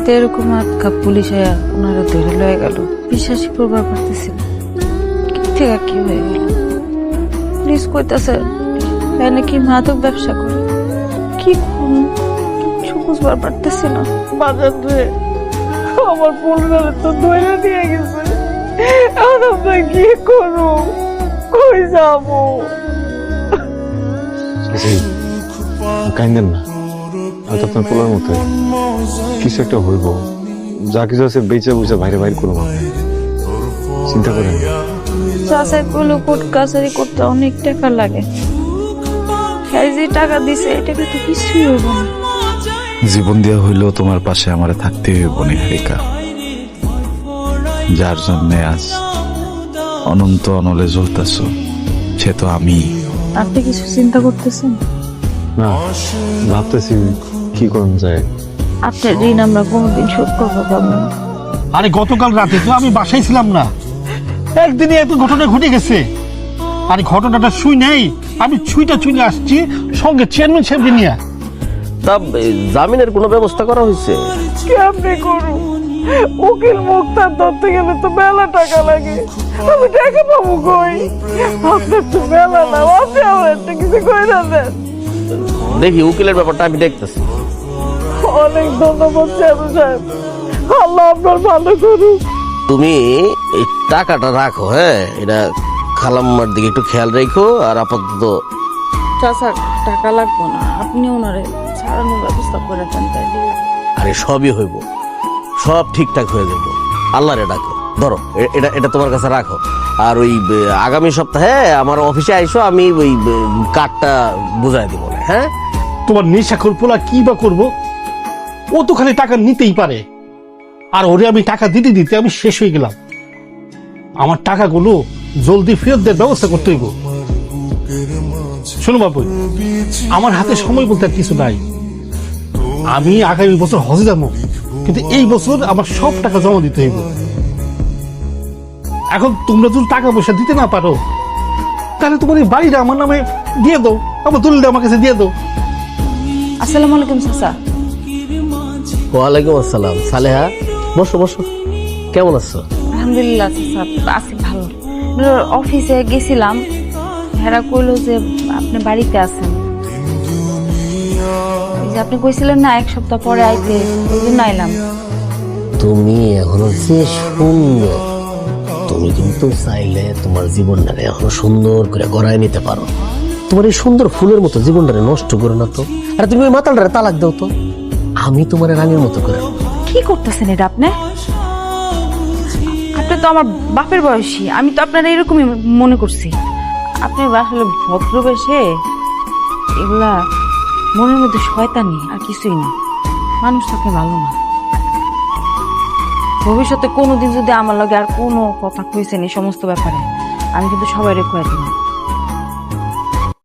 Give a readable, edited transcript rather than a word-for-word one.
রাতে এরকম আটকা পুলিশ ওনারা ধরে লয়ে গেল, বিশ্বাসই করবার পারতেছি না। থেকে কি হয়ে গেল? পুলিশ কইতাছে নাকি মাদক ব্যবসা করে। কি করুন কিছু বুঝবার পারতেছি না। বাজার ধরে আমার পরিবারে তো ধরে নিয়ে গেছে, এখন আমরা কি করবো, কই যাবো? কাইন্দেন না, হয়তো আপনার পোলার মতো কিছু একটা হইব। যা কিছু আছে বেঁচে বুঝে বাইরে বাইরে করবো, চিন্তা করেন। চাষাই করলে কোর্ট কাছারি করতে অনেক টাকা লাগে। হ্যাঁ, যে টাকা দিছে এটাকে তো কিছুই হইব না। জীবন দেওয়া হইলেও তোমার পাশে আমার থাকতে হইব নিহারিকা। যার জন্য আজ অনন্ত অনলে জ্বলতেছ সে তো আমি। আপনি কিছু চিন্তা করতেছেন? না, ভাবতেছি কি করুন যায়। আপনার ঋণ আমরা কোনোদিন শোধ করবো পাবো না। আরে গতকাল রাতে তো আমি বাসায় ছিলাম না, একদিনে এত ঘটনা ঘটে গেছে। আরে ঘটনাটা শুই নেই, আমি ছুঁয়ে আসছি সঙ্গে চেয়ারম্যান সাহেবকে নিয়ে। তা জামিনের কোনো ব্যবস্থা করা হয়েছে? কেমনে করু? উকিল মুক্তার ধরতে গেলে তো মেলা টাকা লাগে, আমি টাকা পাবো কই? আপনার তো মেলা না, আপনি আমার একটা কিছু করে দেন। দেখি উকিলের ব্যাপারটা আমি দেখতেছি। অনেক ধন্যবাদ চেয়ারম্যান সাহেব, আল্লাহ আপনার ভালো করুক। তুমি এই টাকাটা রাখো, হ্যাঁ, এটা খালাম্মার দিকে একটু খেয়াল রেখো। আর আপাতত চাষা টাকা লাগবো না, আপনি ওনারে ছাড়ানোর ব্যবস্থা করে দেন তাইলে। আরে সবই হইব, সব ঠিকঠাক হয়ে যাবো। আল্লাহরে ডাকো, ধরো এটা এটা তোমার কাছে রাখো। আর ওই আগামী সপ্তাহে আমার অফিসে আইসো, আমি ওই কার্ডটা বুঝাই দিব না। হ্যাঁ, তোমার নেশাখোর পোলা কি বা করবো, ও তো খালি টাকা নিতেই পারে। আর ওরে আমি টাকা দিতে দিতে আমি শেষ হয়ে গেলাম। আমার টাকাগুলো জলদি ফেরত দেওয়ার ব্যবস্থা করতে হইব। শোনো বাবু, আমার হাতে সময় বলতে আর কিছু নাই। আমি আগামী বছর হজে যাবো, কিন্তু এই বছর আমার সব টাকা জমা দিতে হইব। এখন তোমরা যদি টাকা পয়সা দিতে না পারো, তাহলে তোমার এই বাড়িটা আমার নামে দিয়ে দাও, আমার দলিলটা আমার কাছে দিয়ে দাও। আসসালামু আলাইকুম চাচা। ওয়ালাইকুম আসসালাম। সালেহা, বসো বসো, কেমন আছো? আলহামদুলিল্লাহ চাচা, আছি ভালো। অফিসে গেছিলাম, হেরা কইলো যে আপনি বাড়িতে আছেন। ওই যে আপনি কইছিলেন না এক সপ্তাহ পরে আইতে, ওই জন্য আইলাম। তুমি এখনো যে সুন্দর, তুমি কিন্তু চাইলে তোমার জীবনটারে এখনো সুন্দর করে গড়ায় নিতে পারো। তোমার এই সুন্দর ফুলের মতো জীবনটারে নষ্ট করো না তো। আর তুমি ওই মাতালটারে তালাক দাও তো, আমি তোমার রানীর মতো করে। কি করতেছেন এটা আপনি? আপনি তো আমার বাপের বয়সী, আমি তো আপনার এরকমই মনে করছি। আপনি আসলে ভদ্রবেশে এগুলা মনের মধ্যে শয়তানি আর কিছুই না। মানুষ তাকে ভালো না। ভবিষ্যতে কোনোদিন যদি আমার লগে আর কোনো কথা কইছেন এই সমস্ত ব্যাপারে, আমি কিন্তু সবাই রেখে দিলাম।